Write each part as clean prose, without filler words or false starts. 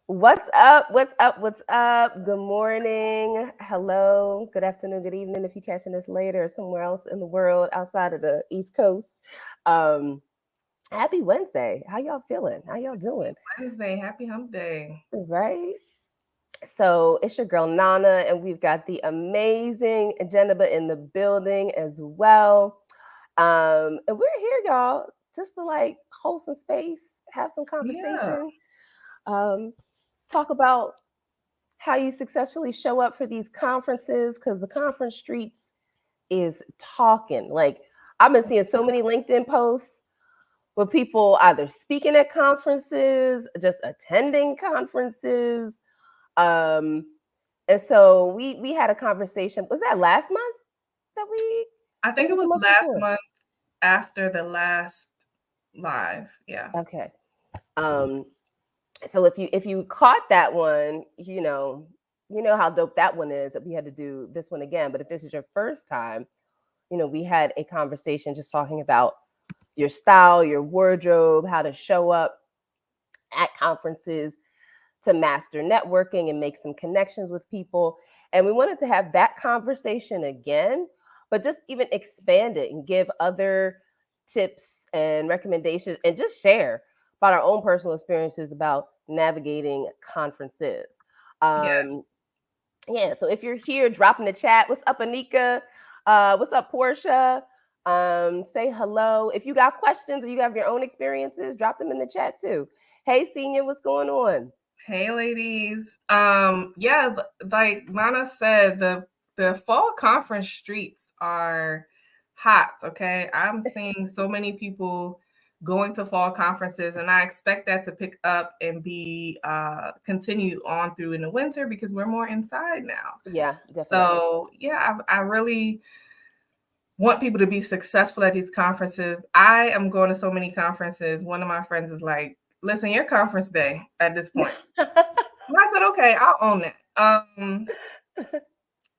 What's up? What's up? What's up? Good morning. Hello. Good afternoon. Good evening. If you're catching this later or somewhere else in the world outside of the East Coast. Um, Happy Wednesday. How y'all feeling? How y'all doing? Wednesday, happy hump day. Right. So it's your girl Nana, and we've got the amazing Jennifer in the building as well. And we're here, y'all, just to like hold some space, have some Yeah. conversation, um, talk about how you successfully show up for these conferences because the conference streets is talking. Like, I've been seeing so many LinkedIn posts with people either speaking at conferences, just attending conferences. Um, and so we had a conversation. Was that last month that we, I or think was it it the was month last before? month after the last live. Yeah. Okay. Um, so if you caught that one, you know how dope that one is that we had to do this one again. But if this is your first time, we had a conversation just talking about your style, your wardrobe, how to show up at conferences to master networking and make some connections with people. And we wanted to have that conversation again, but just even expand it and give other tips and recommendations and just share about our own personal experiences about navigating conferences. Yes. Um, yeah, so if you're here, drop in the chat. What's up, Anika? What's up, Portia? Say hello. If you got questions or you have your own experiences, drop them in the chat too. Hey, senior, what's going on? Hey, ladies. Yeah, like Nana said, the fall conference streets are hot. Okay, I'm seeing so many people going to fall conferences, and I expect that to pick up and be continue on through in the winter because we're more inside now. Yeah, definitely. So yeah, I really want people to be successful at these conferences. I am going to so many conferences. One of my friends is like, "Listen, you're conference bay at this point." And I said, "Okay, I'll own it."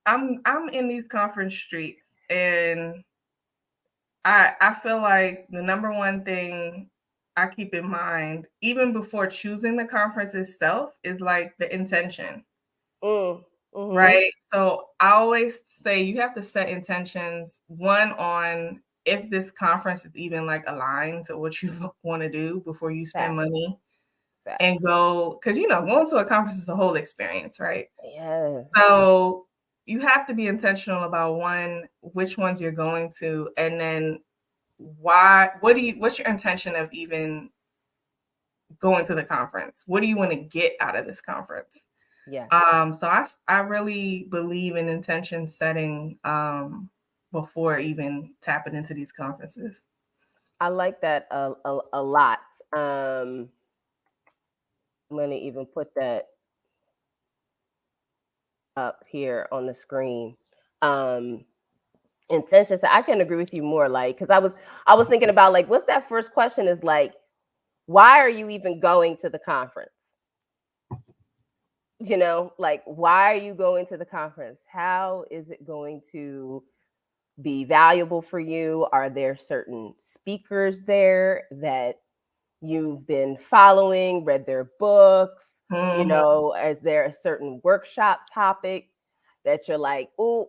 I'm in these conference streets, and I feel like the number one thing I keep in mind, even before choosing the conference itself, is like the intention. Mm, mm-hmm. Right. So I always say you have to set intentions, one on if this conference is even like aligned to what you want to do before you spend Facts, money and facts. go, because going to a conference is a whole experience, right? Yes. So you have to be intentional about one, which ones you're going to, and then what's your intention of even going to the conference? What do you want to get out of this conference? Yeah. So I really believe in intention setting before even tapping into these conferences. I like that a lot. Um, I'm going to even put that up here on the screen. Um, Intention. So I can agree with you more. Like, because I was thinking about like, what's that first question? Is like, why are you even going to the conference? Like, why are you going to the conference? How is it going to be valuable for you? Are there certain speakers there that you've been following, read their books? Mhm. Is there a certain workshop topic that you're like, oh,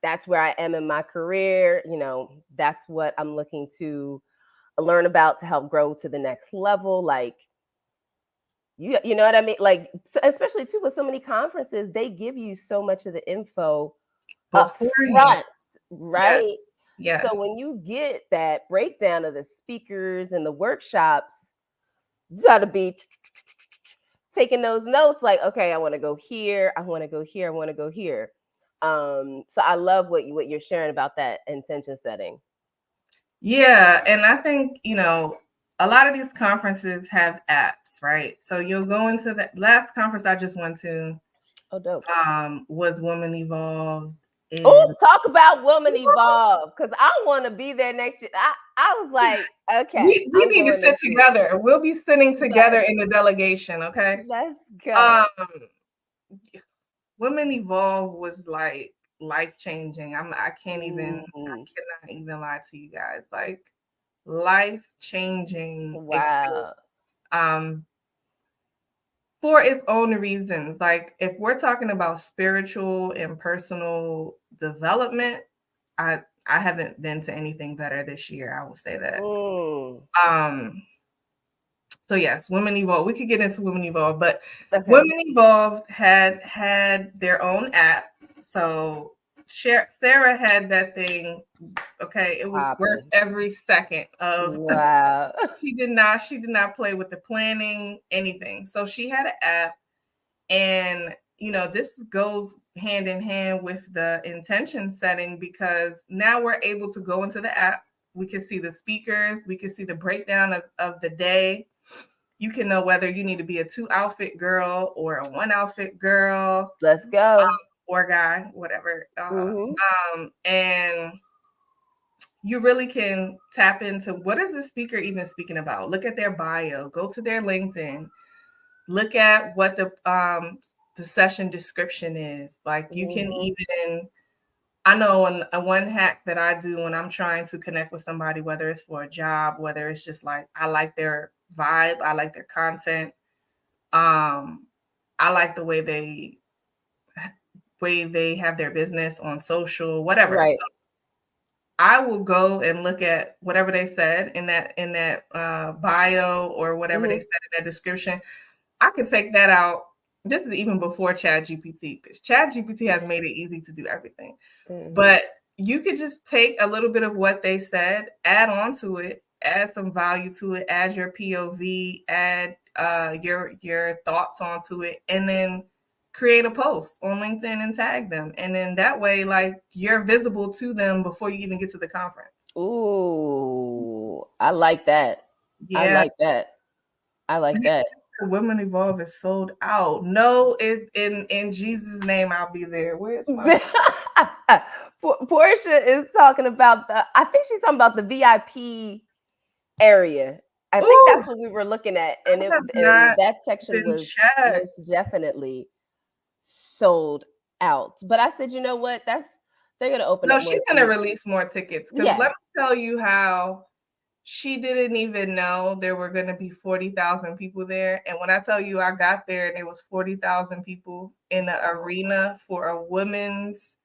that's where I am in my career? That's what I'm looking to learn about to help grow to the next level. Like, you know what I mean? Like, especially too with so many conferences, they give you so much of the info up Before you, front, right? yes, So yes, when you get that breakdown of the speakers and the workshops, you got to be taking those notes like, okay, I want to go here, I want to go here, I want to go here. So I love what you're sharing about that intention setting. yeah, and I think a lot of these conferences have apps, right? So you'll go into the last conference I just went to Oh, dope. was Women Evolved, Oh, and talk about Woman Evolve because I want to be there next year. I was like, okay, we I'm need to going sit next year. together. We'll be sitting Yes, together in the delegation, okay? let's go. Um, Women Evolve was like life changing. I Mm, cannot even lie to you guys. Like life changing experience. wow. Um, for its own reasons. Like if we're talking about spiritual and personal development, I haven't been to anything better this year. I will say that. Mm. So yes, Women Evolve. We could get into Women Evolve, but Okay. Women Evolve had their own app. So Sarah had that thing. Okay, it was worth every second of. Wow. She did not play with the planning, anything. So she had an app, and this goes hand in hand with the intention setting, because now we're able to go into the app. We can see the speakers, we can see the breakdown of the day. You can know whether you need to be a 2-outfit girl or a 1-outfit girl. Let's go. Or guy, whatever. And you really can tap into what is the speaker even speaking about. Look at their bio, go to their LinkedIn, look at what the session description is. Like you can even, I know one hack that I do when I'm trying to connect with somebody, whether it's for a job, whether it's just like, I like their vibe, I like their content. I like the way they have their business on social, whatever. Right. So I will go and look at whatever they said in that bio, or whatever they said in that description. I can take that out. This is even before ChatGPT, because ChatGPT has made it easy to do everything. But you could just take a little bit of what they said, add on to it, add some value to it, add your POV, add your thoughts onto it, and then create a post on LinkedIn and tag them. And then that way, like, you're visible to them before you even get to the conference. Ooh, I like that. Yeah. I like that. Women Evolve is sold out. No, in Jesus' name, I'll be there. Where's my Portia is talking about I think she's talking about the VIP area. I think that's what we were looking at. And that section was most definitely sold out. But I said, you know what? They're gonna open up. No, she's gonna release more tickets. Because let me tell you how she didn't even know there were going to be 40,000 people there. And when I tell you I got there and there was 40,000 people in the arena for a women's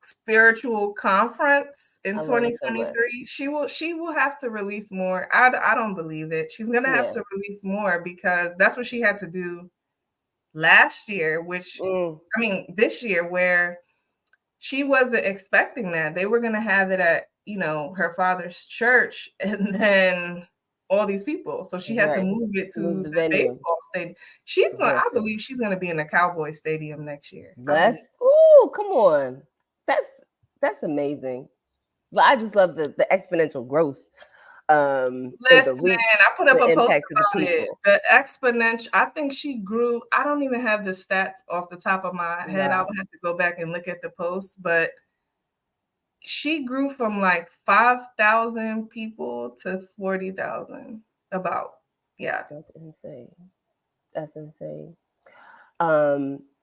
spiritual conference in 2023, she will have to release more. I don't believe it. She's going to have to release more, because that's what she had to do last year, which I mean, this year, where she wasn't expecting that. They were going to have it at, her father's church, and then all these people. So she had to move it to the baseball stadium. I believe she's going to be in the Cowboy Stadium next year. Come on. That's amazing. But I just love the exponential growth. Listen, I put up a post about it. The exponential, I think she grew. I don't even have the stats off the top of my head. I would have to go back and look at the post, but she grew from like 5,000 people to 40,000. About, yeah. That's insane.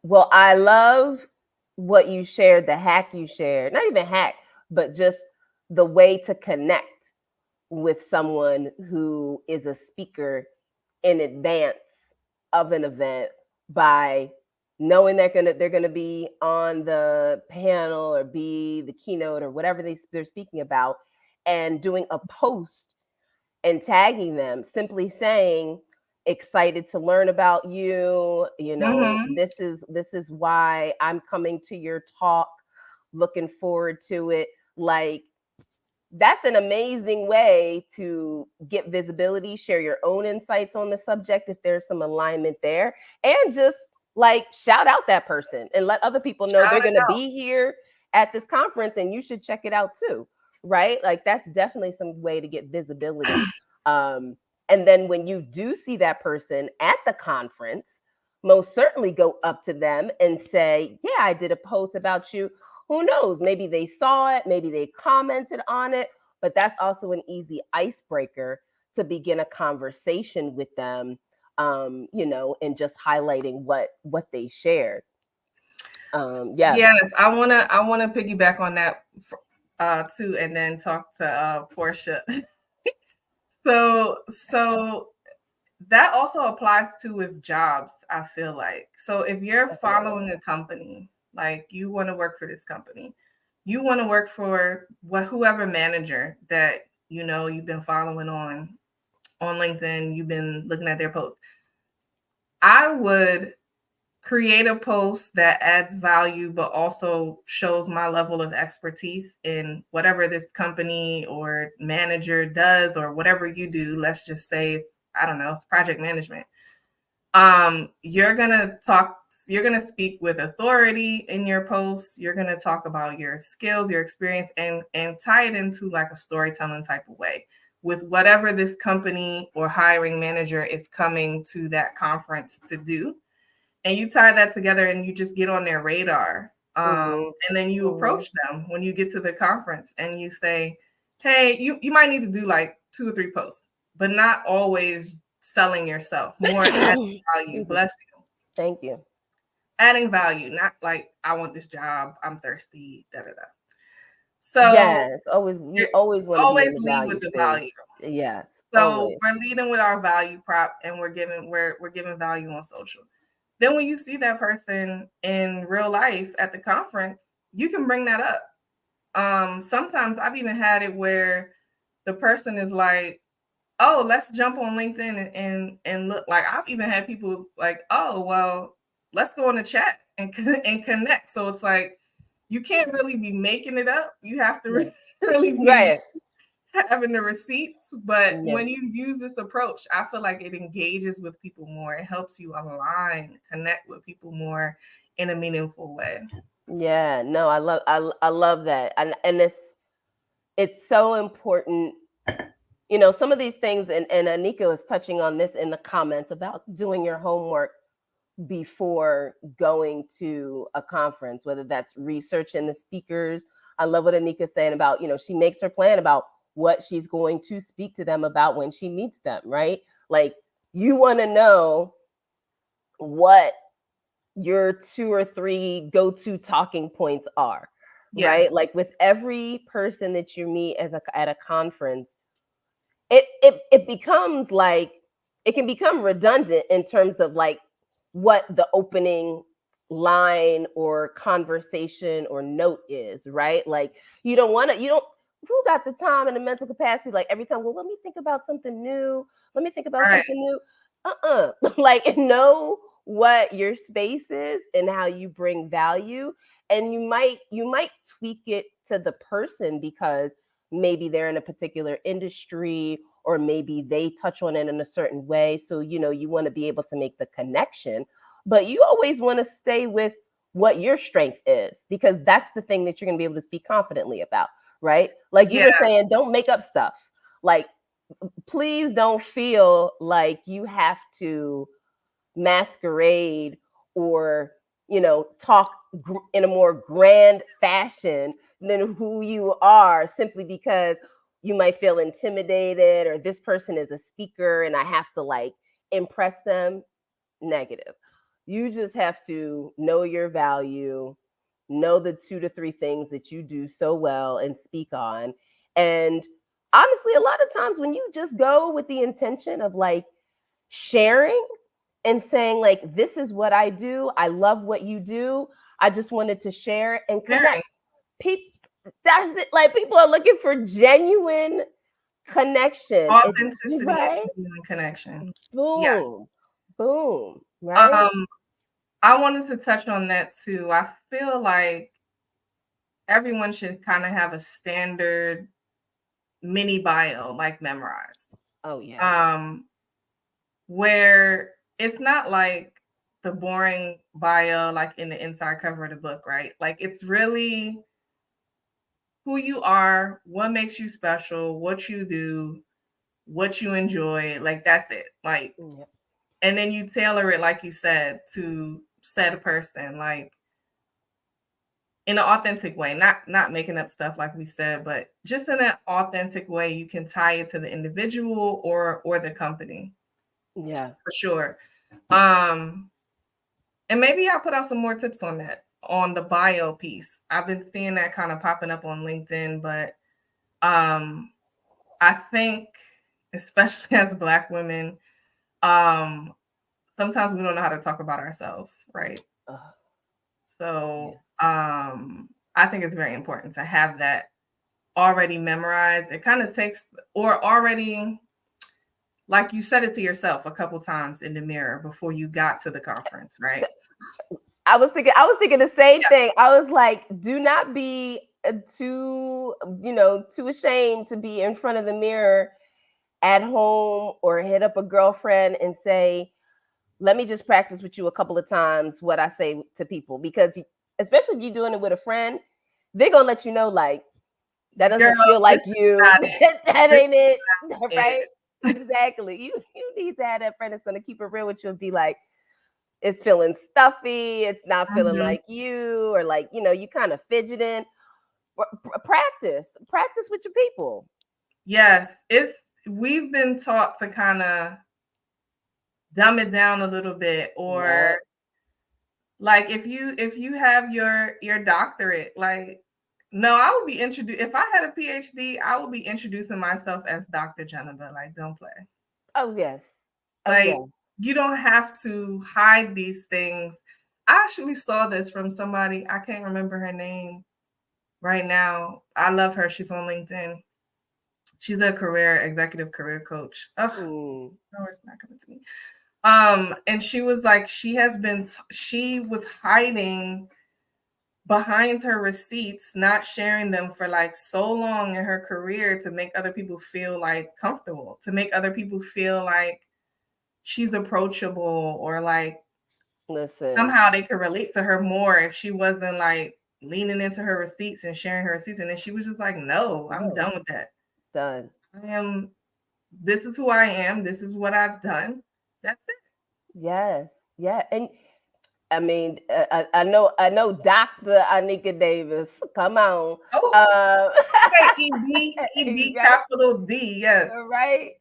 Well, I love what you shared, the hack you shared. Not even hack, but just the way to connect with someone who is a speaker in advance of an event by knowing they're gonna be on the panel or be the keynote or whatever they're speaking about, and doing a post and tagging them, simply saying, excited to learn about you, this is why I'm coming to your talk, looking forward to it. Like, that's an amazing way to get visibility, share your own insights on the subject if there's some alignment there, and just like shout out that person and let other people know they're going to be here at this conference and you should check it out too, right? Like, that's definitely some way to get visibility. And then when you do see that person at the conference, most certainly go up to them and say, yeah, I did a post about you. Who knows? Maybe they saw it, maybe they commented on it, but that's also an easy icebreaker to begin a conversation with them, and just highlighting what they shared. Yes, I wanna piggyback on that too, and then talk to Portia. So that also applies to with jobs, I feel like. So if you're Definitely. following a company, like you want to work for this company, you want to work for whoever manager that you've been following on LinkedIn, you've been looking at their posts. I would create a post that adds value, but also shows my level of expertise in whatever this company or manager does, or whatever you do. Let's just say, I don't know, it's project management. You're going to speak with authority in your posts. You're going to talk about your skills, your experience, and tie it into like a storytelling type of way with whatever this company or hiring manager is coming to that conference to do. And you tie that together and you just get on their radar. And then you approach them when you get to the conference and you say, hey, you might need to do like 2 or 3 posts, but not always selling yourself, more adding value. Bless you. Thank you. Adding value, not like, I want this job, I'm thirsty, da da da. So yes, we always want to be in the lead value with the space. value. Yes. So always. we're leading with our value prop, and we're giving value on social. Then when you see that person in real life at the conference, you can bring that up. Sometimes I've even had it where the person is like, oh, let's jump on LinkedIn and look. Like, I've even had people like, oh, well, let's go on the chat and connect. So it's like, you can't really be making it up. You have to really be having the receipts. But when you use this approach, I feel like it engages with people more. It helps you align, connect with people more in a meaningful way. Yeah, no, I love that. And it's so important. Some of these things, and Anika was touching on this in the comments about doing your homework before going to a conference, whether that's researching the speakers. I love what Anika's saying about, she makes her plan about what she's going to speak to them about when she meets them, right? Like, you want to know what your 2 or 3 go-to talking points are, right? Yes. Like, with every person that you meet at a conference, it becomes like, it can become redundant in terms of like what the opening line or conversation or note is, right? Like, you don't, who got the time and the mental capacity, like, every time, well, let me think about something new, something new. Like, know what your space is and how you bring value, and you might tweak it to the person, because maybe they're in a particular industry, or maybe they touch on it in a certain way. So, you want to be able to make the connection, but you always want to stay with what your strength is, because that's the thing that you're going to be able to speak confidently about, right? Like you were saying, don't make up stuff. Like, please don't feel like you have to masquerade or talk in a more grand fashion than who you are, simply because you might feel intimidated, or this person is a speaker and I have to like impress them. Negative. You just have to know your value, know the 2 to 3 things that you do so well and speak on. And honestly, a lot of times when you just go with the intention of like sharing and saying like, this is what I do, I love what you do, I just wanted to share and connect. People, that's it. Like, people are looking for genuine connection. Authenticity, right? and genuine connection. Boom. Yes. Boom. Right. I wanted to touch on that too. I feel like everyone should kind of have a standard mini bio, like, memorized. Oh yeah. Where it's not like the boring bio, like in the inside cover of the book, right? Like, it's really who you are, what makes you special, what you do, what you enjoy. Like, that's it. Like, and then you tailor it, like you said, to set a person, like, in an authentic way, not making up stuff like we said, but just in an authentic way. You can tie it to the individual or the company. Yeah, for sure. And maybe I'll put out some more tips on that, on the bio piece. I've been seeing that kind of popping up on LinkedIn, but I think, especially as Black women, sometimes we don't know how to talk about ourselves, right? So I think it's very important to have that already memorized. It kind of takes, or already, like you said it to yourself a couple times in the mirror before you got to the conference, right? I was thinking the same thing. I was like, do not be too ashamed to be in front of the mirror at home, or hit up a girlfriend and say, let me just practice with you a couple of times what I say to people, because especially if you're doing it with a friend, they're gonna let you know, like, that doesn't feel like you. That ain't it, right? Exactly. You need to have that friend that's gonna keep it real with you and be like, it's feeling stuffy, it's not feeling like you, or like, you kind of fidgeting. Practice with your people. Yes, we've been taught to kind of dumb it down a little bit, or like if you have your doctorate, like, no, I would be introduced, if I had a PhD, I would be introducing myself as Dr. Jennifer. Like, don't play. Oh yes. Like, you don't have to hide these things. I actually saw this from somebody, I can't remember her name right now. I love her. She's on LinkedIn. She's a executive career coach. Oh, no, it's not coming to me. And she was like, she was hiding behind her receipts, not sharing them for like so long in her career to make other people feel like comfortable, to make other people feel like she's approachable, or like somehow they could relate to her more if she wasn't like leaning into her receipts and sharing her receipts. And then she was just like, no, I'm done with that. Done. This is who I am. This is what I've done. That's it. Yes. Yeah. And I mean, I know Dr. Anika Davis. Come on. ED, capital D, yes. Right?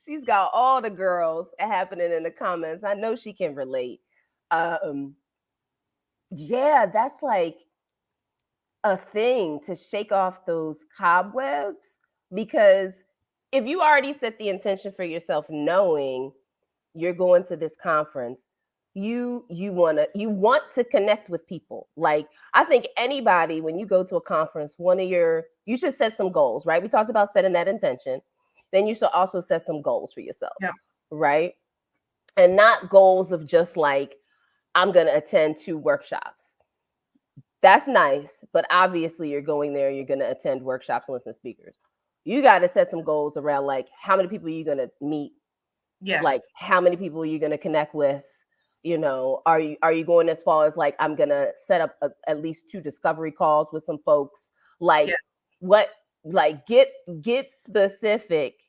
She's got all the girls happening in the comments. I know she can relate. Yeah, that's like a thing to shake off those cobwebs, because if you already set the intention for yourself, knowing you're going to this conference, you want to connect with people. Like, I think anybody, when you go to a conference, you should set some goals, right? We talked about setting that intention. Then you should also set some goals for yourself, right? And not goals of just like, I'm going to attend 2 workshops. That's nice, but obviously you're going there, you're going to attend workshops and listen to speakers. You got to set some goals around like, how many people are you going to meet? Yes. Like, how many people are you going to connect with? Are you going as far as like, I'm going to set up at least 2 discovery calls with some folks? Like, what, like, get specific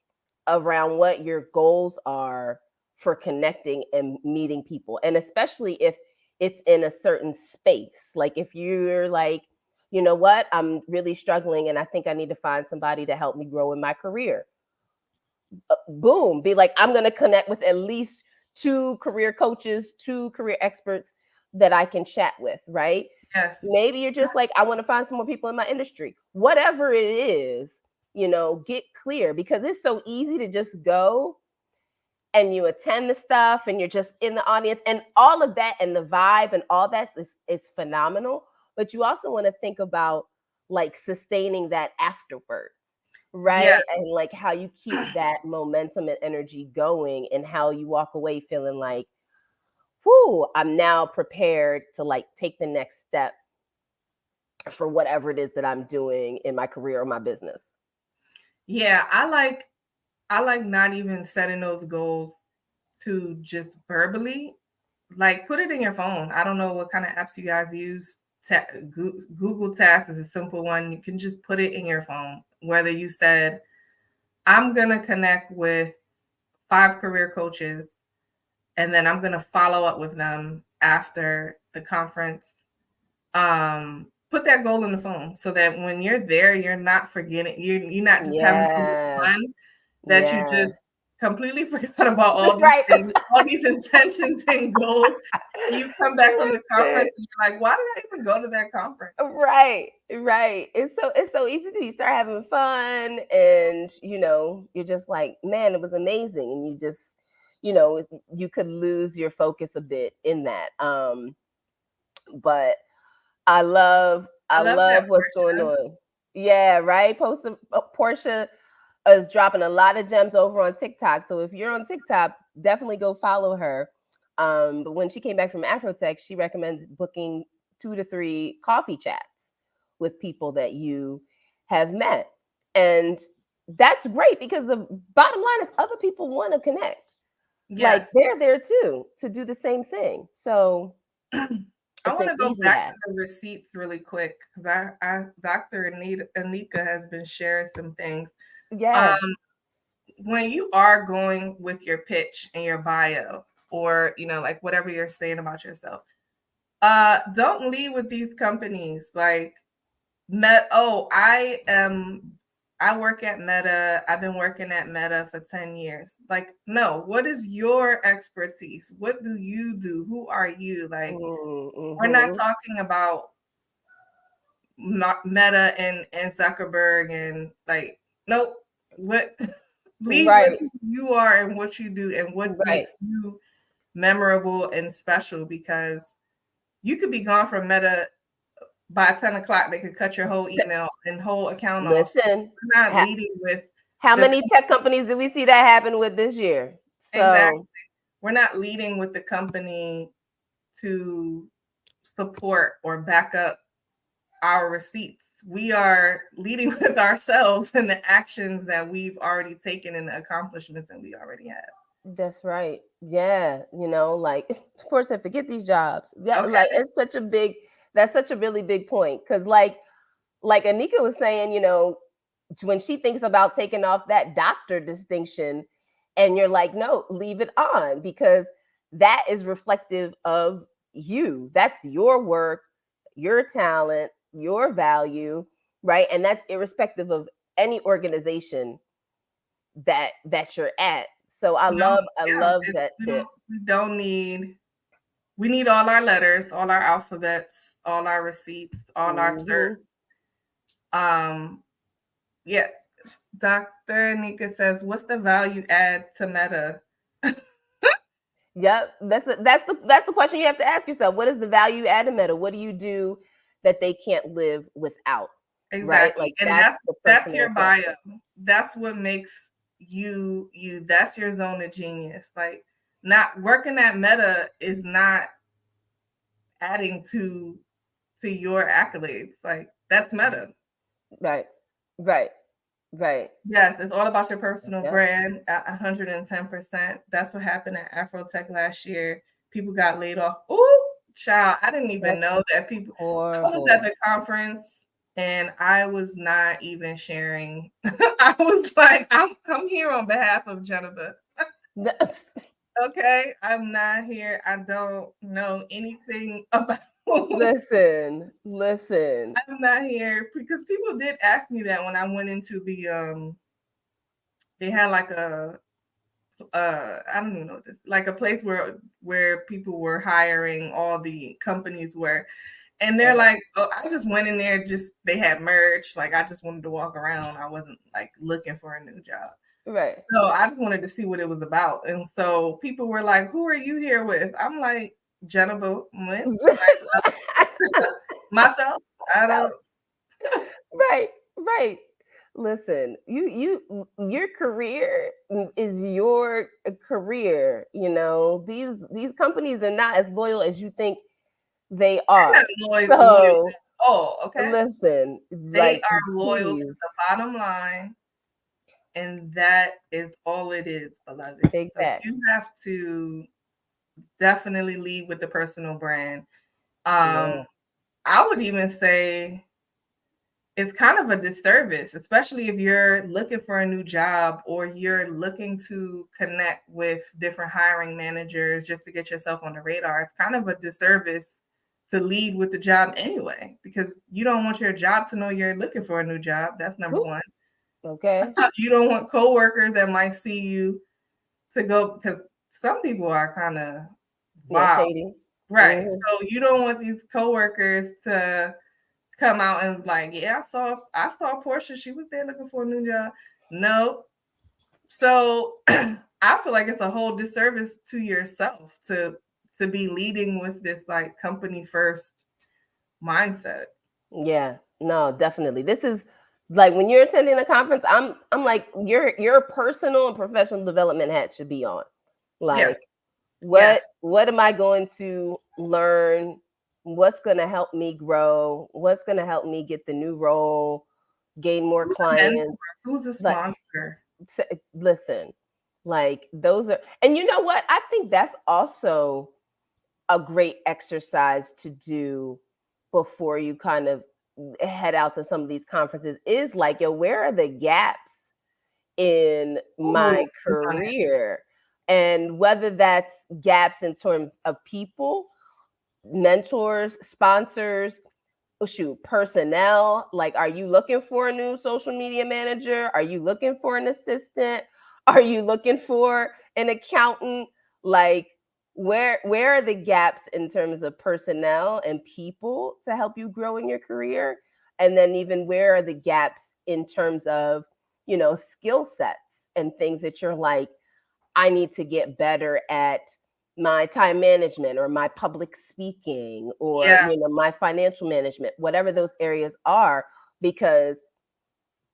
around what your goals are for connecting and meeting people. And especially if it's in a certain space. Like, if you're like, you know what, I'm really struggling and I think I need to find somebody to help me grow in my career. Boom, be like, I'm going to connect with at least 2 career coaches, 2 career experts that I can chat with, right? Yes. Maybe you're just like, I want to find some more people in my industry. Whatever it is, get clear, because it's so easy to just go and you attend the stuff and you're just in the audience and all of that, and the vibe and all that is phenomenal. But you also want to think about like sustaining that afterwards, right? Yes. And like how you keep that momentum and energy going, and how you walk away feeling like, whoo, I'm now prepared to like take the next step for whatever it is that I'm doing in my career or my business. Yeah, I like not even setting those goals to just verbally, like, put it in your phone. I don't know what kind of apps you guys use. Google Tasks is a simple one. You can just put it in your phone. Whether you said, I'm going to connect with 5 career coaches, and then I'm going to follow up with them after the conference. Put that goal in the phone so that when you're there, you're not forgetting. You're not just having so much fun that you just completely forgot about all these things, all these intentions and goals. And you come back from the conference and you're like, why did I even go to that conference? Right. It's so easy to, you start having fun and you're just like, man, it was amazing. And you could lose your focus a bit in that. But I love I I love love that, what's going Portia. on. Yeah, right. Portia is dropping a lot of gems over on TikTok. So if you're on TikTok, definitely go follow her. But when she came back from Afrotech, she recommends booking 2 to 3 coffee chats with people that you have met. And that's great because the bottom line is other people want to connect. Like Yes. they're there too to do the same thing. So I it's want an to go easy back to ask. the receipts really quick because Dr. Anika has been sharing some things. Um, Yeah. when you are going with your pitch and your bio, or like whatever you're saying about yourself, don't lead with these companies like I work at Meta. I've been working at Meta for 10 years. Like, no, what is your expertise? What do you do? Who are you? Like, we're not Mm-hmm. talking about Meta and Zuckerberg and like, nope. What lead with Right. who you are and what you do and what Right. makes you memorable and special, because you could be gone from Meta by 10 o'clock. They could cut your whole email and whole account off. So Listen, we're not leading with how the many tech companies did we see that happen with this year? exactly. So We're not leading with the company to support or back up our receipts. We are leading with ourselves and the actions that we've already taken and the accomplishments that we already have. that's right. Yeah, like of course, I forget these jobs. Yeah, Okay. like that's such a really big point because like Anika was saying, when she thinks about taking off that doctor distinction, and you're like, no, leave it on because that is reflective of you. That's your work, your talent, your value, right? And that's irrespective of any organization that you're at. So I No, love I yeah, love that tip. we don't need, we need all our letters, all our alphabets, all our receipts, all our Hmm. certs. Yeah. Dr. Nika says, what's the value add to Meta? Yep, that's the question you have to ask yourself. What is the value added meta? What do you do that they can't live without? Right? Exactly. Like And that's the that's your personal bio. question. That's what makes you, that's your zone of genius. Like, not working at Meta is not adding to your accolades. Like, that's Meta. Right. Right. Right. Yes, it's all about your personal Yep. brand at 110%. That's what happened at Afrotech last year. People got laid off. Ooh, child, I didn't even That's know that people. I was at horrible. the conference and I was not even sharing. I was like, I'm here on behalf of Jennifer. Okay, I'm not here. I don't know anything about. Listen. I'm not here because people did ask me that when I went into they had like a I don't even know what this, like a place where people were hiring, all the companies were, and they're like, oh, I just went in there, just they had merch, like I just wanted to walk around. I wasn't like looking for a new job. Right. So I just wanted to see what it was about. And so people were like, who are you here with? I'm like, Jennifer Wentz, myself. I don't. Right. Right. Listen, your career is your career. These companies are not as loyal as you think they They're are. not loyal So at all. Okay, listen, they like are loyal to please, the bottom line, and that is all it is, beloved. big So you facts. have to definitely lead with the personal brand. Yeah. I would even say it's kind of a disservice, especially if you're looking for a new job or you're looking to connect with different hiring managers just to get yourself on the radar. It's kind of a disservice to lead with the job anyway, because you don't want your job to know you're looking for a new job. That's number one. Okay. You don't want coworkers that might see you to go, because some people are kind of Yeah, wild, shady. right? Hmm. So you don't want these coworkers to come out and like, yeah, I saw Portia. She was there looking for a new job. No. So I feel like it's a whole disservice to yourself to be leading with this like company first mindset. Yeah, no, definitely. This is like when you're attending a conference, I'm like your personal and professional development hat should be on. Like Yes, yes, what am I going to learn? What's going to help me grow? What's going to help me get the new role, gain more who's a mentor? clients? Who's a Like sponsor? listen, like those are, and you know what? I think that's also a great exercise to do before you kind of head out to some of these conferences is like, yo, where are the gaps in Ooh, my speak on it. career? And whether that's gaps in terms of people, mentors, sponsors, oh shoot, personnel. Like, are you looking for a new social media manager? Are you looking for an assistant? Are you looking for an accountant? Like, where are the gaps in terms of personnel and people to help you grow in your career? And then even where are the gaps in terms of, skill sets and things that you're like, I need to get better at my time management or my public speaking or Yeah, my financial management, whatever those areas are, because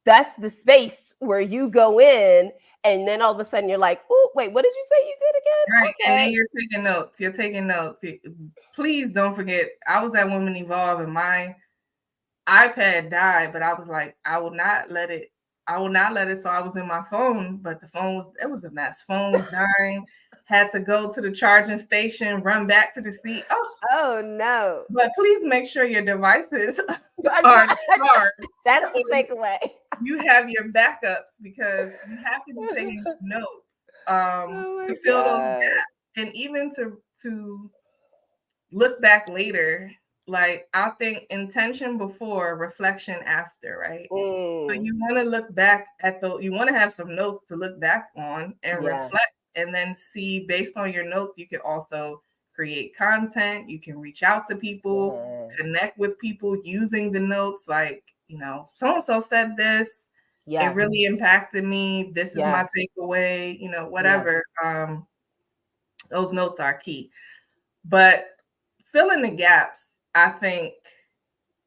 that's the space where you go in and then all of a sudden you're like, oh wait, what did you say you did right. And again? then Okay. you're taking notes. You're taking notes. Please don't forget. I was at Women Evolve, and my iPad died, but I was like, I will not let it. I will not let it. So I was in my phone, but the phone was, it was a mess. Phone was dying. Had to go to the charging station, run back to the seat. Oh, Oh no. but please make sure your devices are charged. That's So the takeaway. you have your backups because you have to be taking notes Oh to my fill those God. gaps and even to look back later. Like I think intention before, reflection after, right? So Mm, you want to look back at you want to have some notes to look back on and yeah. reflect and then see based on your notes, you can also create content. You can reach out to people, Yeah. connect with people using the notes. Like, so and so said this. It Yeah. really impacted me. This is Yeah. my takeaway, Yeah. whatever. Those notes are key. But fill in the gaps, I think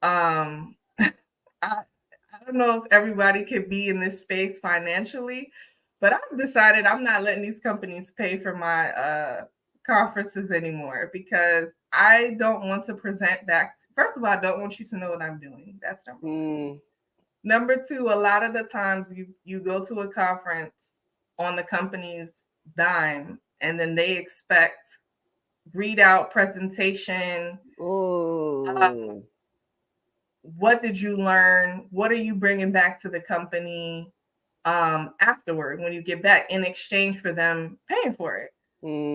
I I don't know if everybody could be in this space financially, but I've decided I'm not letting these companies pay for my conferences anymore because I don't want to present back. First of all, I don't want you to know what I'm doing. That's number one. Mm, Number two, a lot of the times you go to a conference on the company's dime and then they expect readout presentation. uh, ooh. what did you learn? What are you bringing back to the company afterward when you get back in exchange for them paying for it?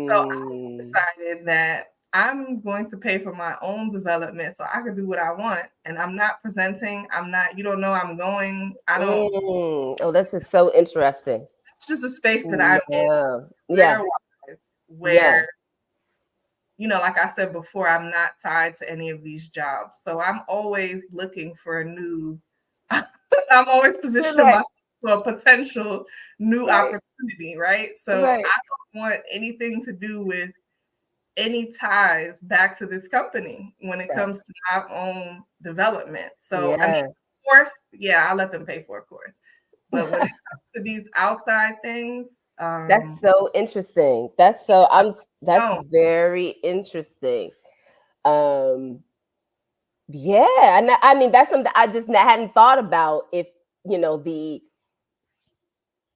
So I Mm. decided that I'm going to pay for my own development so I can do what I want. And I'm not presenting. I'm not, you don't know I'm going. I don't, Mm. Oh, this is so interesting. it's just a space that I'm in Yeah. Yeah. career wise Yeah. where, like I said before, I'm not tied to any of these jobs. So I'm always looking for a new, I'm always positioning Right. myself for a potential new Right. opportunity, right? So Right. I don't want anything to do with any ties back to this company when it Right. comes to my own development. So I mean, Yeah. of course, yeah, I'll let them pay for it, of course. But when it comes to these outside things, That's so interesting. That's no, very interesting. Um, yeah, and I mean that's something I just hadn't thought about if, the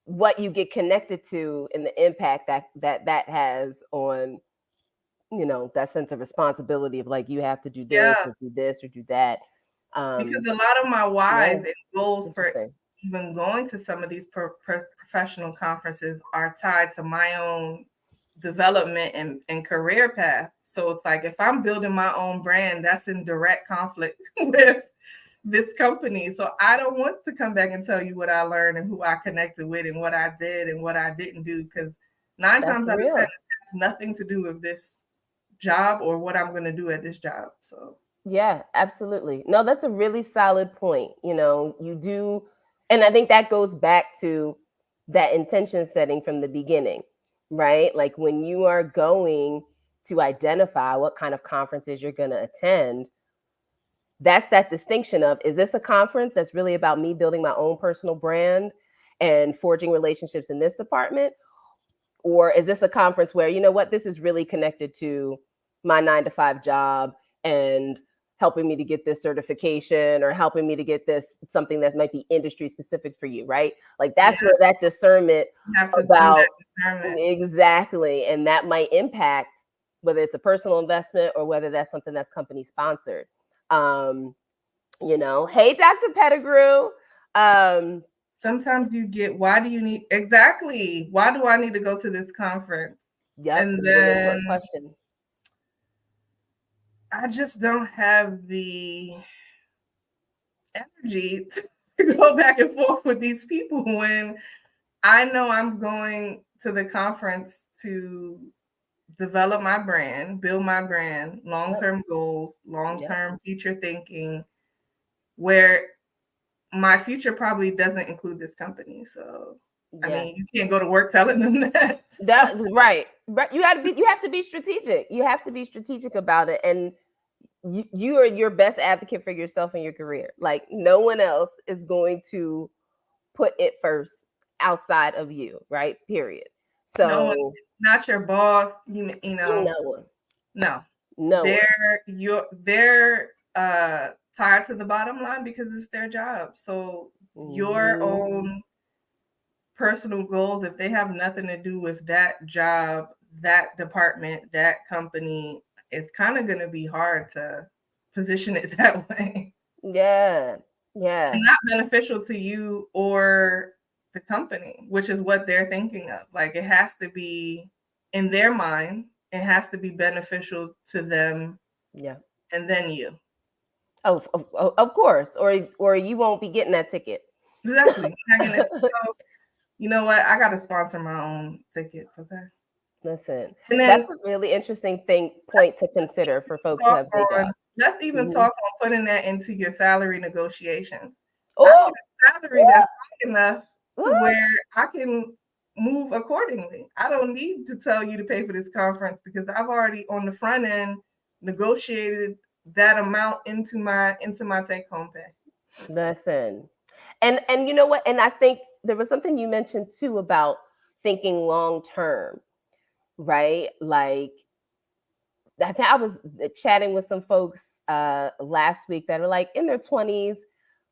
what you get connected to and the impact that has on, that sense of responsibility of like you have to do this yeah, or do this or do that. because Um, a lot of my yeah, whys and goals for interesting. even going to some of these professional conferences are tied to my own development and career path. So it's like if I'm building my own brand, that's in direct conflict with this company. So I don't want to come back and tell you what I learned and who I connected with and what I did and what I didn't do because nine That's times out of ten, real. it has nothing to do with this job or what I'm going to do at this job. So Yeah, absolutely. No, that's a really solid point. You do, and I think that goes back to that intention setting from the beginning. right? Like when you are going to identify what kind of conferences you're going to attend, that's that distinction of, is this a conference that's really about me building my own personal brand and forging relationships in this department? Or is this a conference where, you know what, this is really connected to my 9 to 5 job and helping me to get this certification or helping me to get this something that might be industry specific for you, right? Like that's Yeah, where that discernment you have to do about that discernment. exactly, and that might impact whether it's a personal investment or whether that's something that's company sponsored. Um, hey, Dr. Pettigrew. Um, Sometimes you get, why do you need, exactly, why do I need to go to this conference? yep, And really then important question. I just don't have the energy to go back and forth with these people when I know I'm going to the conference to develop my brand, build my brand, long-term goals, long-term future thinking, where my future probably doesn't include this company. So, I mean, you can't go to work telling them that. That's right. Right. You have to be strategic. You have to be strategic about it. And you are your best advocate for yourself and your career. Like no one else is going to put it first outside of you, right? Period. No one, So not your boss, you know. no one. No. No They're tied to the bottom line because it's their job. So your own personal goals, if they have nothing to do with that job, that department, that company, it's kind of going to be hard to position it that way. Yeah. Yeah. And not beneficial to you or the company, which is what they're thinking of. Like it has to be in their mind, it has to be beneficial to them. Yeah. And then you. Of course. Or you won't be getting that ticket. Exactly. So, you know what? I got to sponsor my own tickets. Okay. Listen, And then that's a really interesting point to consider for folks who have day jobs. let's even talk on putting that into your salary negotiations. I Oh, need a salary that's high enough to where I can move accordingly. I don't need to tell you to pay for this conference because I've already on the front end negotiated that amount into my take home pay. listen. And you know what? And I think there was something you mentioned too about thinking long term, right? Like I think I was chatting with some folks last week that are like in their 20s,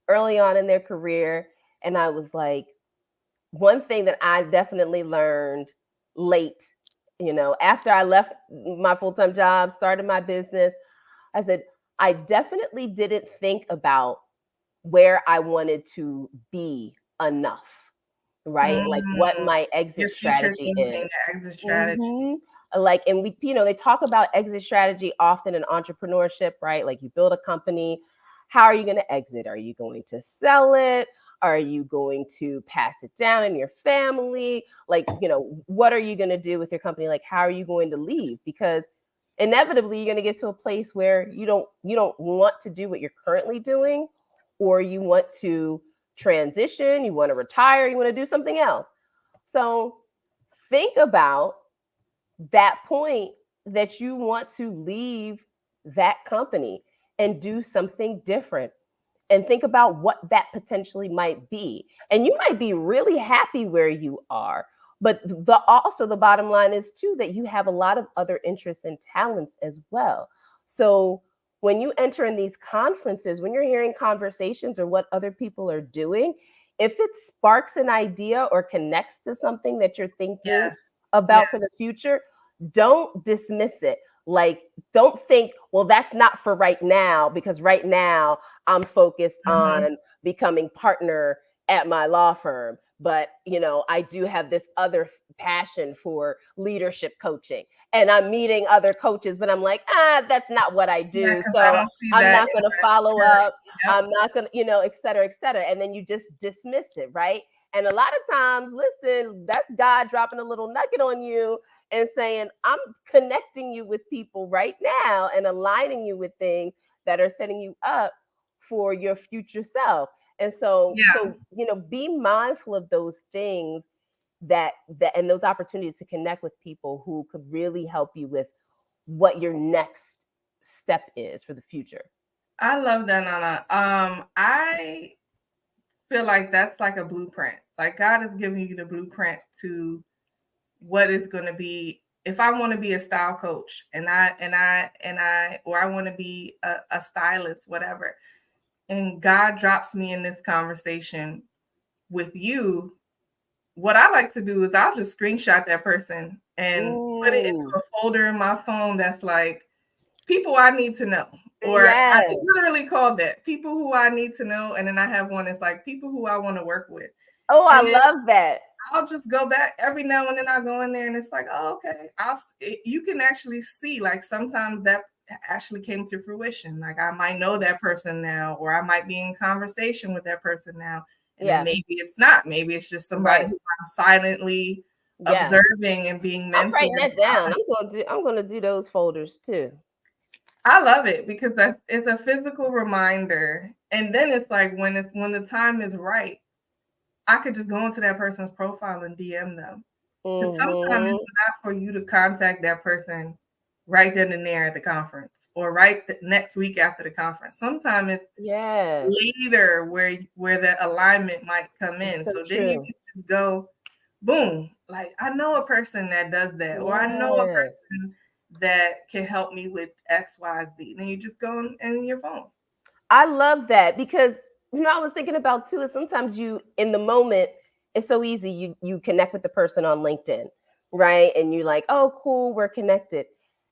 early on in their career. And I was like, one thing that I definitely learned late, after I left my full-time job, started my business, I said, I definitely didn't think about where I wanted to be enough, right? Like what my exit strategy is. Exit strategy. Like, and we, they talk about exit strategy often in entrepreneurship, right? Like you build a company, how are you going to exit? Are you going to sell it? Are you going to pass it down in your family? Like, what are you going to do with your company? Like, how are you going to leave? Because inevitably you're going to get to a place where you don't want to do what you're currently doing, or you want to transition, you want to retire, you want to do something else. So think about that point that you want to leave that company and do something different, and think about what that potentially might be. And you might be really happy where you are, but the bottom line is too that you have a lot of other interests and talents as well. So when you enter in these conferences, when you're hearing conversations or what other people are doing, if it sparks an idea or connects to something that you're thinking about for the future, don't dismiss it. Like, don't think, well, that's not for right now, because right now I'm focused on becoming partner at my law firm. But, I do have this other passion for leadership coaching, and I'm meeting other coaches, but I'm like, that's not what I do. So I'm not going to follow up. I'm not going to, et cetera, et cetera. And then you just dismiss it, right? And a lot of times, listen, that's God dropping a little nugget on you and saying, I'm connecting you with people right now and aligning you with things that are setting you up for your future self. And so, be mindful of those things that and those opportunities to connect with people who could really help you with what your next step is for the future. I love that, Nana. I feel like that's like a blueprint. Like God is giving you the blueprint to what is going to be. If I want to be a style coach or I want to be a stylist, whatever, and God drops me in this conversation with you, what I like to do is I'll just screenshot that person and put it into Ooh. a folder in my phone that's like people I need to know. Yes. It's literally called that. People who I need to know. And then I have one that's like people who I want to work with. Oh, I And then love that. I'll just go back every now and then. I'll go in there and it's like, oh, okay. You can actually see like sometimes that actually came to fruition. Like I might know that person now, or I might be in conversation with that person now. And then maybe it's not. Maybe it's just somebody who I'm silently observing and being mentored. I'm writing that down. I'm gonna do those folders too. I love it because it's a physical reminder. And then it's like when the time is right, I could just go into that person's profile and DM them. Because sometimes it's not for you to contact that person right then and there at the conference or right the next week after the conference. Sometimes it's later where the alignment might come in. So then you can just go, boom, like I know a person that does that, or I know a person that can help me with X, Y, Z. Then you just go in your phone. I love that because I was thinking about too is sometimes you in the moment it's so easy you connect with the person on LinkedIn, right? And you're like, oh, cool, we're connected.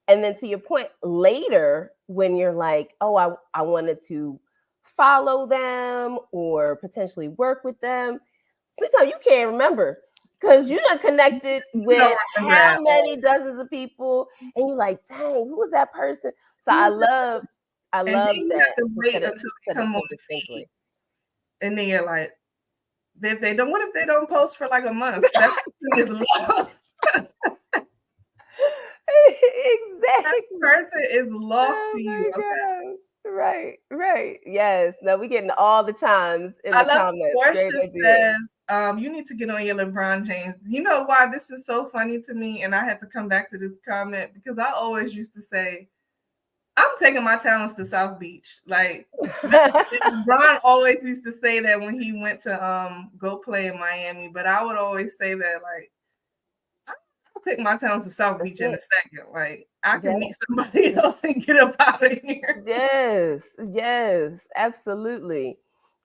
And then to your point, later when you're like, oh, I wanted to follow them or potentially work with them, sometimes you can't remember because you're not connected with how many dozens of people, and you're like, dang, who was that person? So I love and that. You have to wait until they come on the feed. And then you're like, what if they don't post for like a month? That person is lost. Exactly. That person is lost to you. Okay. Right. Yes. No, we getting all the chimes in the comments. Portia says, you need to get on your LeBron James. You know why this is so funny to me? And I had to come back to this comment because I always used to say, I'm taking my talents to South Beach. Like LeBron always used to say that when he went to go play in Miami, but I would always say that like I'll take my talents to South Beach in a second. Like I can meet somebody else and get up out of here. Yes, absolutely.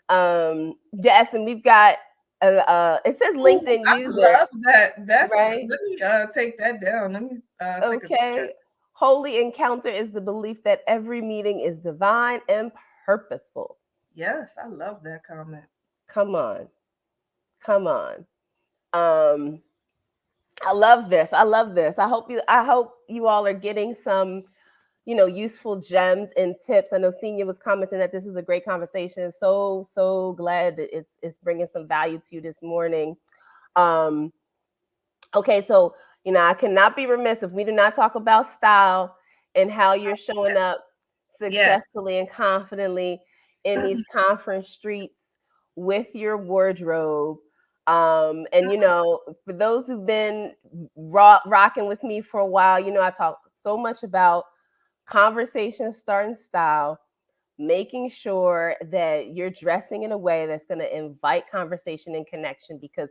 Yes, and we've got it says LinkedIn user. I love that. That's right. Let me take that down. Let me take a picture. Holy encounter is the belief that every meeting is divine and purposeful. Yes, I love that comment. Come on. I love this. I hope you all are getting some, useful gems and tips. I know Senior was commenting that this is a great conversation. So glad that it's bringing some value to you this morning. Okay, so I cannot be remiss if we do not talk about style and how you're showing up successfully and confidently in these conference streets with your wardrobe. And for those who've been rocking with me for a while, I talk so much about conversation starting style, making sure that you're dressing in a way that's going to invite conversation and connection because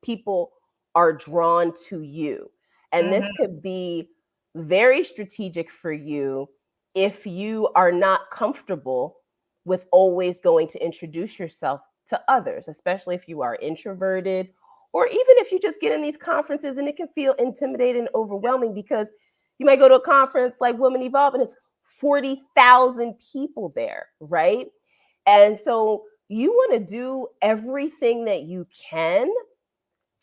people are drawn to you. And this could be very strategic for you if you are not comfortable with always going to introduce yourself to others, especially if you are introverted, or even if you just get in these conferences and it can feel intimidating and overwhelming because you might go to a conference like Women Evolve and it's 40,000 people there, right? And so you want to do everything that you can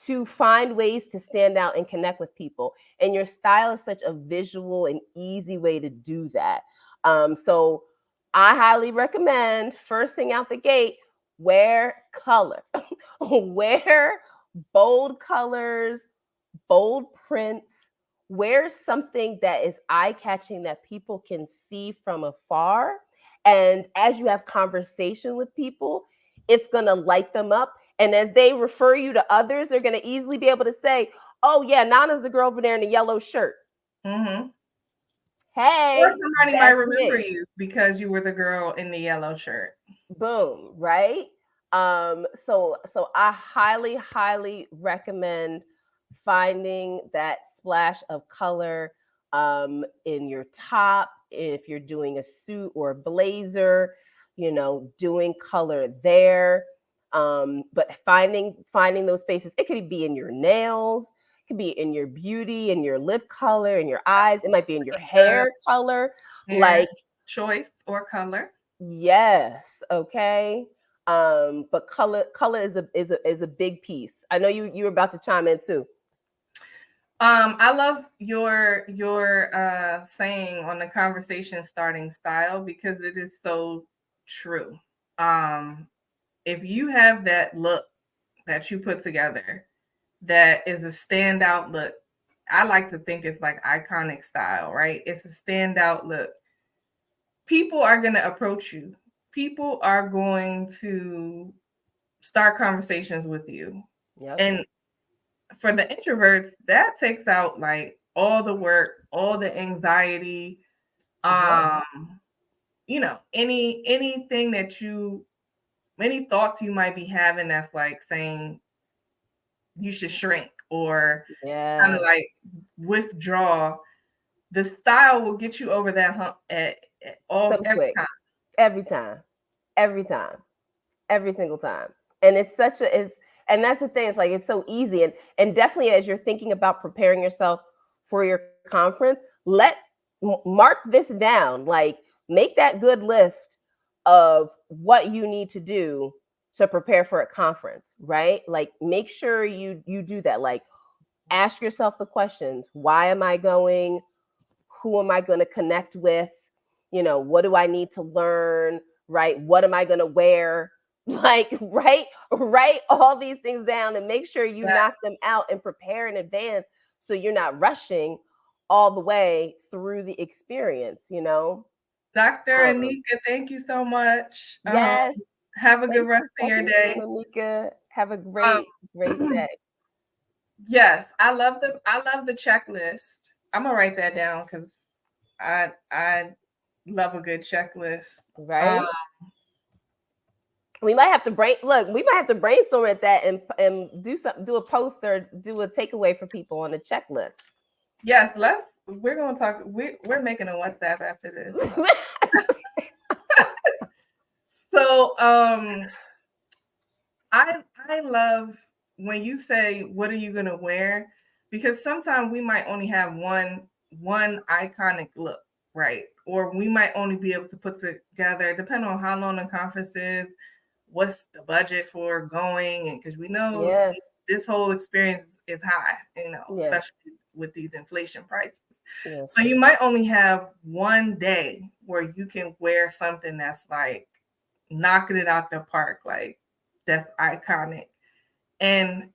to find ways to stand out and connect with people. And your style is such a visual and easy way to do that. So I highly recommend first thing out the gate, wear color, wear bold colors, bold prints, wear something that is eye-catching that people can see from afar. And as you have conversation with people, it's going to light them up And as they refer you to others, they're going to easily be able to say, oh, yeah, Nana's the girl over there in the yellow shirt. Mm-hmm. Or Hey, somebody might that's remember me. you because you were the girl in the yellow shirt. Boom, right? So I highly recommend finding that splash of color in your top. If you're doing a suit or a blazer, doing color there. But finding those spaces, it could be in your nails, it could be in your beauty, in your lip color, in your eyes, it might be in your hair color. Hair Like, choice or color. yes, okay. But color is a big piece. I know you were about to chime in too. I love your saying on the conversation starting style because it is so true. If you have that look that you put together that is a standout look, I like to think it's like iconic style, right? It's a standout look. People are going to approach you. People are going to start conversations with you. Yep. And for the introverts, that takes out like all the work, all the anxiety, anything that many thoughts you might be having that's like saying you should shrink or kind of like withdraw. The style will get you over that hump every time. Every time, every single time. And and that's the thing. It's like, it's so easy. And definitely as you're thinking about preparing yourself for your conference, mark this down, like make that good list of what you need to do to prepare for a conference, right? Like make sure you do that. Like ask yourself the questions: why am I going? Who am I going to connect with? What do I need to learn? Right? What am I going to wear? Like, write all these things down and make sure you knock them out and prepare in advance so you're not rushing all the way through the experience, Dr. Anika, thank you so much. Yes. Have a good rest of your day. Anika, have a great day. Yes, I love the checklist. I'm gonna write that down because I love a good checklist. Right. We might have to brainstorm at that and do a post or do a takeaway for people on a checklist. Yes, we're gonna talk. We're making a WhatsApp after this. So I love when you say, what are you gonna wear? Because sometimes we might only have one iconic look, right? Or we might only be able to put together, depending on how long the conference is, what's the budget for going, and because we know this whole experience is high, especially with these inflation prices. So you might only have one day where you can wear something that's like knocking it out the park, like that's iconic. And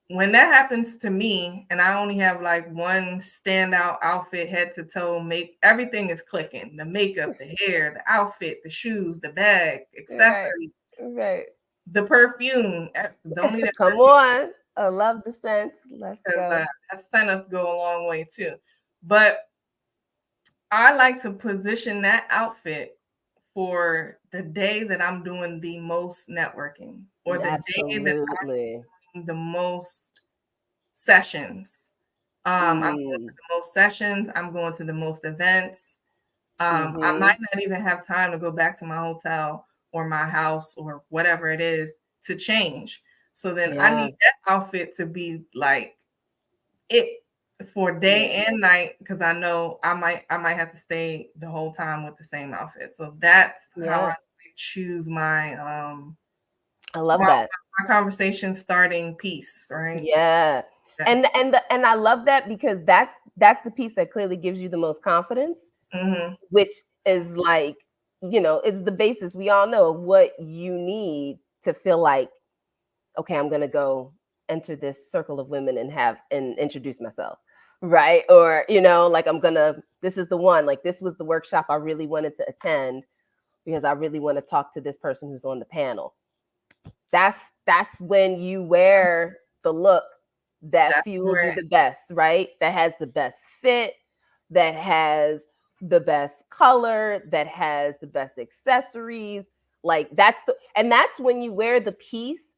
when that happens to me and I only have like one standout outfit head to toe, everything is clicking: the makeup, the hair, the outfit, the shoes, the bag, accessories, right. The perfume. Don't need Come on. I love the scent. Let's go. That scent go a long way too. But I like to position that outfit for the day that I'm doing the most networking, or the day that I'm doing the most sessions. I'm going to the most sessions. I'm going to the most events. I might not even have time to go back to my hotel or my house or whatever it is to change. So then I need that outfit to be like it for day and night, because I know I might have to stay the whole time with the same outfit. So that's how I choose my I love that. My conversation starting piece, right? Yeah. And I love that, because that's the piece that clearly gives you the most confidence, which is like, it's the basis, we all know, of what you need to feel like, okay, I'm gonna go enter this circle of women and introduce myself, right? Or like, this is the one, like, this was the workshop I really wanted to attend because I really want to talk to this person who's on the panel. that's when you wear the look that That's fuels you correct. the best, right? That has the best fit, that has the best color, that has the best accessories. Like that's when you wear the piece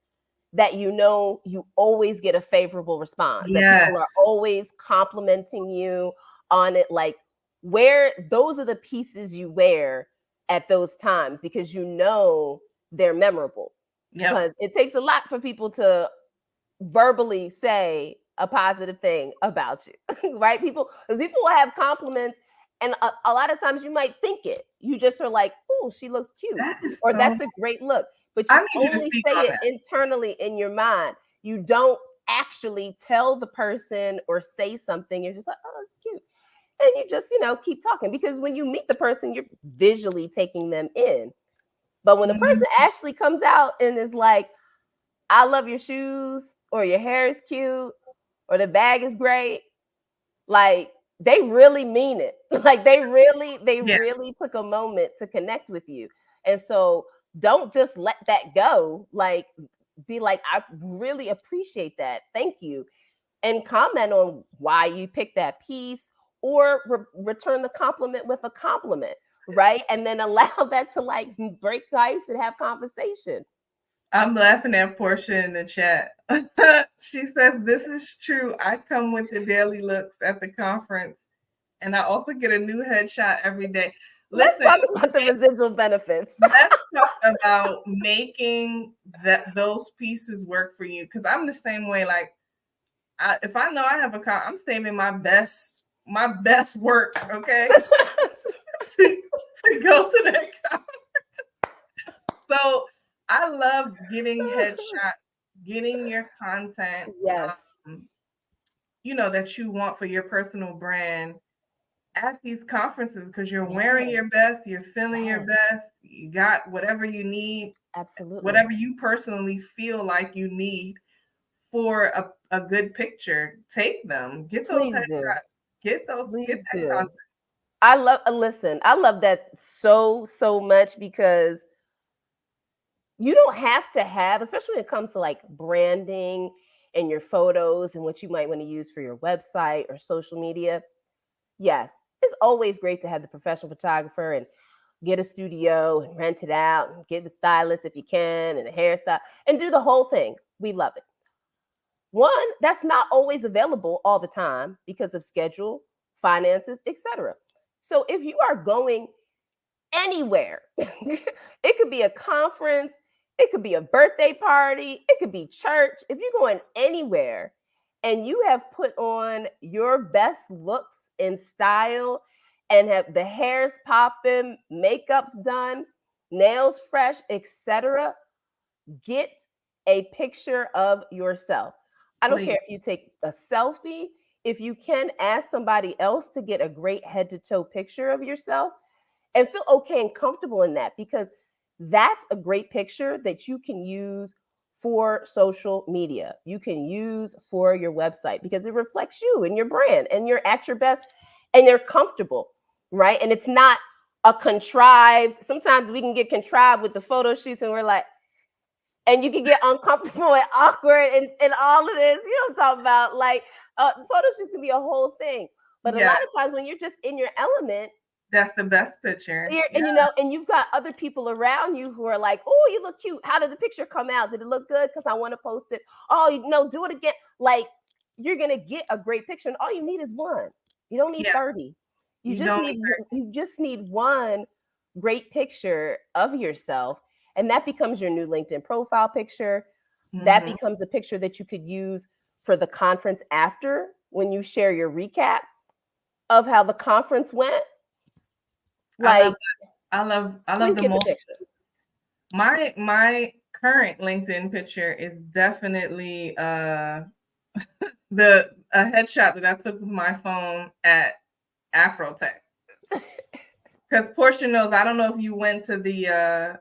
that you know you always get a favorable response, that people are Yes. always complimenting you on it. Like, where those are the pieces you wear at those times because you know they're memorable. Yep. Because it takes a lot for people to verbally say a positive thing about you, right? Because people will have compliments, and a lot of times you might think it. You just are like, "Oh, she looks cute," That is or so. "That's a great look," but I you need you to only speak say on it that. internally in your mind. You don't actually tell the person or say something. You're just like, "Oh, it's cute," and you just keep talking because when you meet the person, you're visually taking them in. But when the Mhm. person actually comes out and is like, I love your shoes, or your hair is cute, or the bag is great, like they really mean it. Like they Yeah. really took a moment to connect with you. And so don't just let that go. Like be like, I really appreciate that. Thank you. And comment on why you picked that piece, or return the compliment with a compliment, right? And then allow that to like break ice and have conversation. I'm laughing at Portia in the chat. She says, "This is true. I come with the daily looks at the conference, and I also get a new headshot every day." Let's Listen, talk about the residual benefits. let's talk about making those pieces work for you. Because I'm the same way. Like, if I know I have I'm saving my best work, okay, to go to that conference. So I love getting headshots, getting your content, Yes, um, that you want for your personal brand at these conferences because you're wearing yes, your best, you're feeling your yes, best, you got whatever you need, absolutely. whatever you personally feel like you need for a good picture. Take them, get those Please do. headshots, get Please that do. content. Listen, I love that so much because you don't have to have, especially when it comes to like branding and your photos and what you might want to use for your website or social media. Yes, it's always great to have the professional photographer and get a studio and rent it out and get the stylist if you can and a hairstyle and do the whole thing. We love it. One, that's not always available all the time because of schedule, finances, etc. So if you are going anywhere, it could be a conference, it could be a birthday party, it could be church. If you're going anywhere and you have put on your best looks in style and have the hairs popping, makeup's done, nails fresh, etc., get a picture of yourself. I don't care Please. if you take a selfie. If you can ask somebody else to get a great head to toe picture of yourself and feel okay and comfortable in that, because that's a great picture that you can use for social media. You can use for your website because it reflects you and your brand and you're at your best and you're comfortable, right? And it's not a contrived, sometimes we can get contrived with the photo shoots and we're like, and you can get uncomfortable and awkward and all of this. You know what I'm talking about? Like photo shoots can be a whole thing. But a Yeah, lot of times when you're just in your element, that's the best picture. Yeah. and and you've got other people around you who are like, "Oh, you look cute. How did the picture come out? Did it look good? Because I want to post it. Oh, do it again." Like you're gonna get a great picture, and all you need is one. You don't need Yeah. 30. You don't need You just need one great picture of yourself, and that becomes your new LinkedIn profile picture. That Mhm. becomes a picture that you could use for the conference after when you share your recap of how the conference went. I love Like, I love please the get the most. picture. My current LinkedIn picture is definitely the a headshot that I took with my phone at Afrotech. Because Portia knows, I don't know if you went to the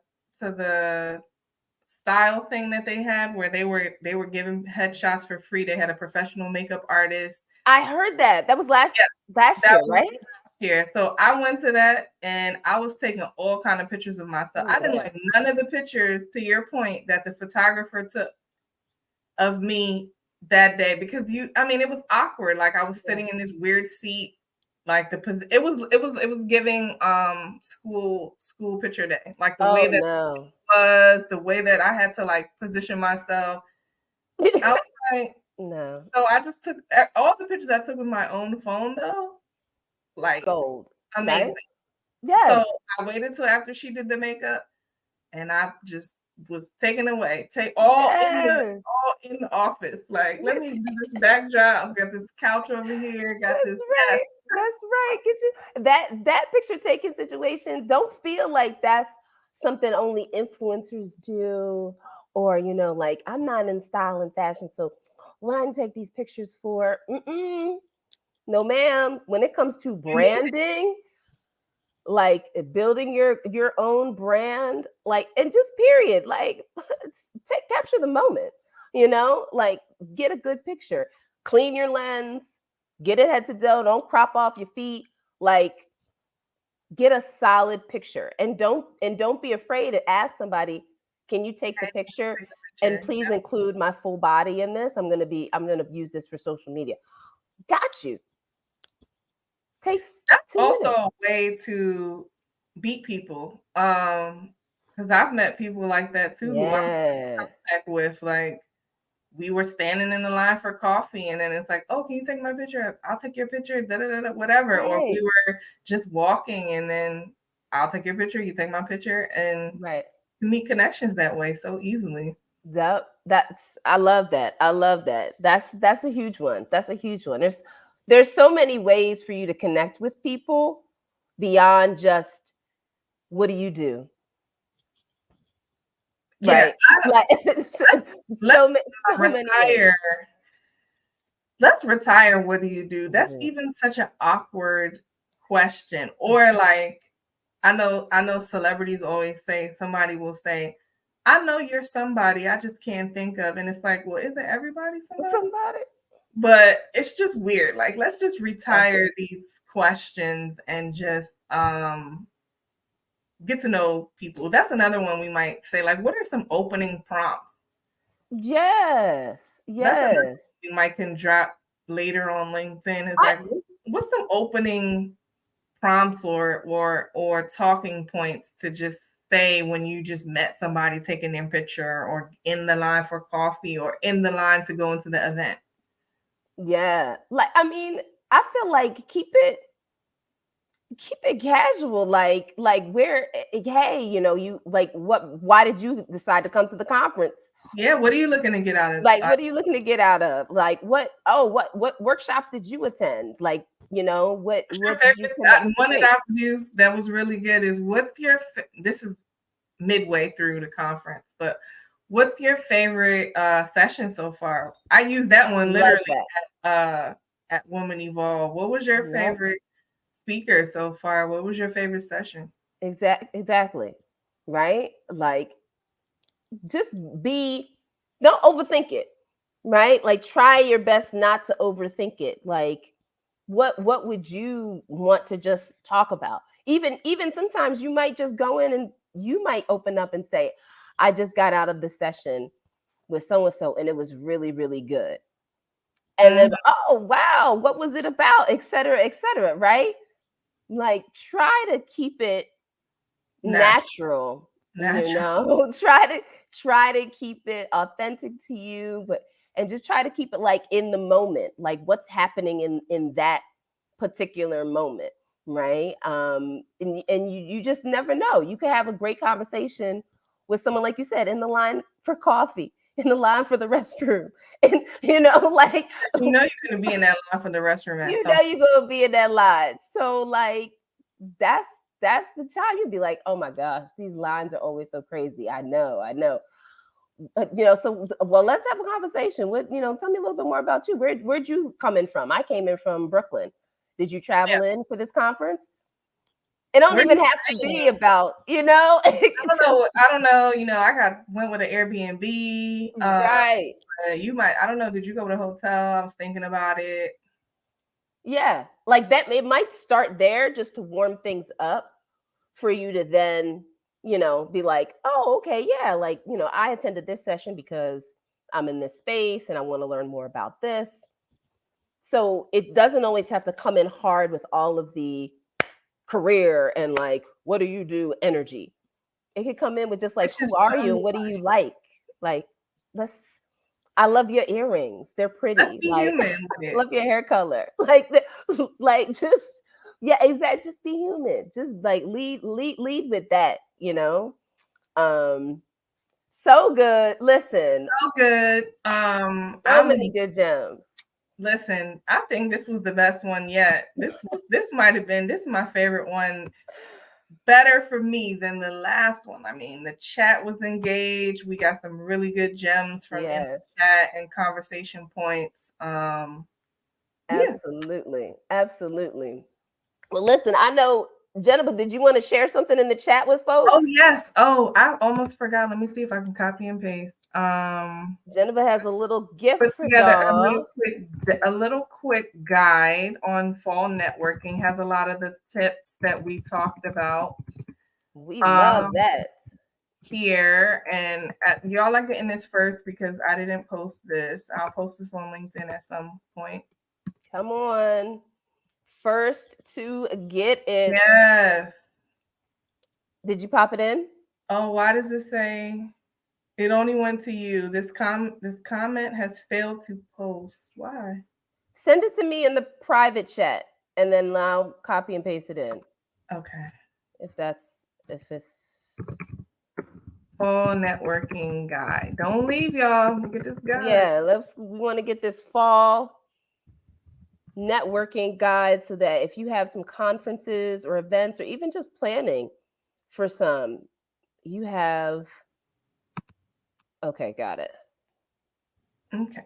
style thing that they had where they were giving headshots for free. They had a professional makeup artist. I heard that. That was Yeah, last that year, was right? here. So I went to that and I was taking all kind of pictures of myself. Oh, I didn't yeah. like none of the pictures, to your point, that the photographer took of me that day, because it was awkward. Like I was sitting in this weird seat, like it was giving school picture day. Like the way Oh, that no. was, the way that I had to like position myself. I was like, No. so I just took all the pictures I took with my own phone though, like Gold. Right? amazing. Yes. So I waited till after she did the makeup, and I just was taken away. Yes. All in the office. Like, let me do this backdrop. I've got this couch over here, got That's this right. desk. That's right. Get you that picture taking situation. Don't feel like that's something only influencers do, or like I'm not in style and fashion, so when I take these pictures for, no, ma'am. When it comes to You need branding, like building your own brand, like, and just period, like take capture the moment, like get a good picture, clean your lens, get it head to toe, don't crop off your feet, like get a solid picture, and don't be afraid to ask somebody, can you take the picture a and picture. please include my full body in this. I'm going to use this for social media. Got you. Takes That's 2 also minutes. a way to beat people. Because I've met people like that too, who I'm still in Yes. contact with. Like, we were standing in the line for coffee, and then it's like, oh, can you take my picture? I'll take your picture, whatever. Or Right. we were just walking, and then I'll take your picture, you take my picture, and Right. meet connections that way so easily. That's I love that. I love that. That's a huge one. That's a huge one. There's so many ways for you to connect with people beyond just what do you do? Yeah, Right. Like so, let's so many ways. retire. Let's retire. What do you do? That's Mhm. even such an awkward question. Or like, I know celebrities always say, somebody will say, I know you're somebody, I just can't think of. And it's like, well, isn't everybody somebody? Somebody. But it's just weird. Like, let's just Exactly. retire these questions and just get to know people. That's another one we might say, like, what are some opening prompts? Yes. That's another Yes. thing we might can drop later on LinkedIn, is I like, what's some opening prompts or talking points to just say when you just met somebody taking their picture, or in the line for coffee, or in the line to go into the event? Yeah. Like, I mean, I feel like keep it casual, like where, hey, you like, why did you decide to come to the conference? Yeah, what are you looking to get out of? Like, what are you looking to get out of? Like, what workshops did you attend? Like, What's your what did you favorite? connect to? One that Great. I've used that was really good is, this is midway through the conference, but what's your favorite session so far? I used that one Love literally that. at Woman Evolve. What was your Yep. favorite speaker so far? What was your favorite session? Exactly. Right? Like, just be don't overthink it, right? Like, try your best not to overthink it. Like, what would you want to just talk about? Even sometimes you might just go in and you might open up and say, I just got out of the session with so and so and it was really, really good. And then, Mhm. oh wow, what was it about, et cetera, right? Like, try to keep it Natural, natural, natural. try to keep it authentic to you, but and just try to keep it like in the moment, like what's happening in that particular moment, right? And you just never know, you could have a great conversation with someone, like you said, in the line for coffee, in the line for the restroom, and like You know you're gonna be in that line for the restroom at you some know you're gonna be in that line. So, like, that's that's the time you'd be like, oh my gosh, these lines are always so crazy. I know. So, well, let's have a conversation. Tell me a little bit more about you. Where'd you come in from? I came in from Brooklyn. Did you yeah. travel in for this conference? It don't Where even you have to staying? be about, it I could don't just know. I don't know. I went with an Airbnb. right. You might. I don't know. Did you go to a hotel? I was thinking about it. Yeah, like that. It might start there just to warm things up for you to then, be like, oh, okay, yeah, like, I attended this session because I'm in this space and I want to learn more about this. So it doesn't always have to come in hard with all of the career and like, what do you do energy. It could come in with just like, It's who just are so you and what do you like? Like, let's, I love your earrings. They're let's pretty. be Like, human with I it. love your hair color. Like, like just, yeah, exactly. Just be human. Just like lead with that. Um, so good. Listen, So good. so many good gems. Listen, I think this was the best one yet. This might have been, this is my favorite one. Better for me than the last one. I mean, the chat was engaged. We got some really good gems from in the Yes, chat and conversation points. Yeah. absolutely. Absolutely. Well, listen, I know, Jennifer, did you want to share something in the chat with Oh folks? yes. Oh, I almost forgot. Let me see if I can copy and paste. Jennifer has a little gift Put for together y'all. a little quick guide on fall networking. Has a lot of the tips that we talked about. We love Um, that. Here, and y'all are getting this first because I didn't post this. I'll post this on LinkedIn at some point. Come on. First to get it. Yes. Did you pop it in? Oh, why does this say it only went to you? This comment has failed to post. Why? Send it to me in the private chat and then I'll copy and paste it in. Okay. If it's Fall networking guide. Don't leave, y'all. Look at this guide. yeah, we want to get this fall networking guide so that if you have some conferences or events or even just planning for some, you have okay, got it. Okay.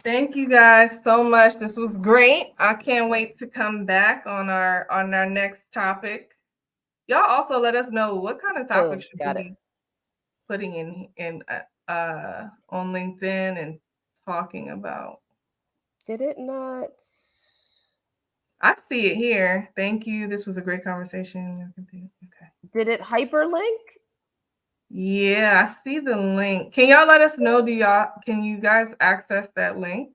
Thank you guys so much. This was great. I can't wait to come back on our next topic. Y'all also let us know what kind of topics should we be putting in on LinkedIn and talking about. Did it not? I see it here. Thank you. This was a great conversation. Okay. Did it hyperlink? Yeah, I see the link. Can y'all let us know? Can you guys access that link?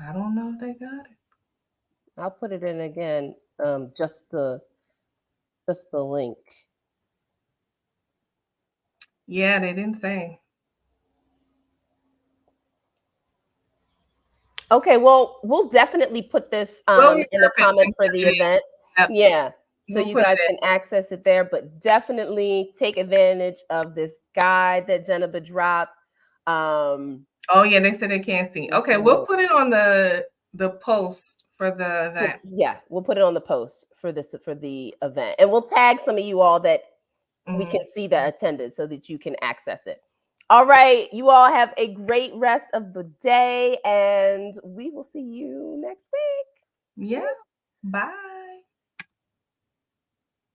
I don't know if they got it. I'll put it in again. Just the link. Yeah, they didn't say. Okay, well, we'll definitely put this in the comments for the event. Yep. Yeah, so you guys can access it there, but definitely take advantage of this guide that Jennifer dropped. Oh yeah, they said they can't see. Okay, we'll put it on the post for the event. Yeah, we'll put it on the post for the event, and we'll tag some of you all that we can see that attended so that you can access it. All right, you all have a great rest of the day, and we will see you next week. Yeah, bye.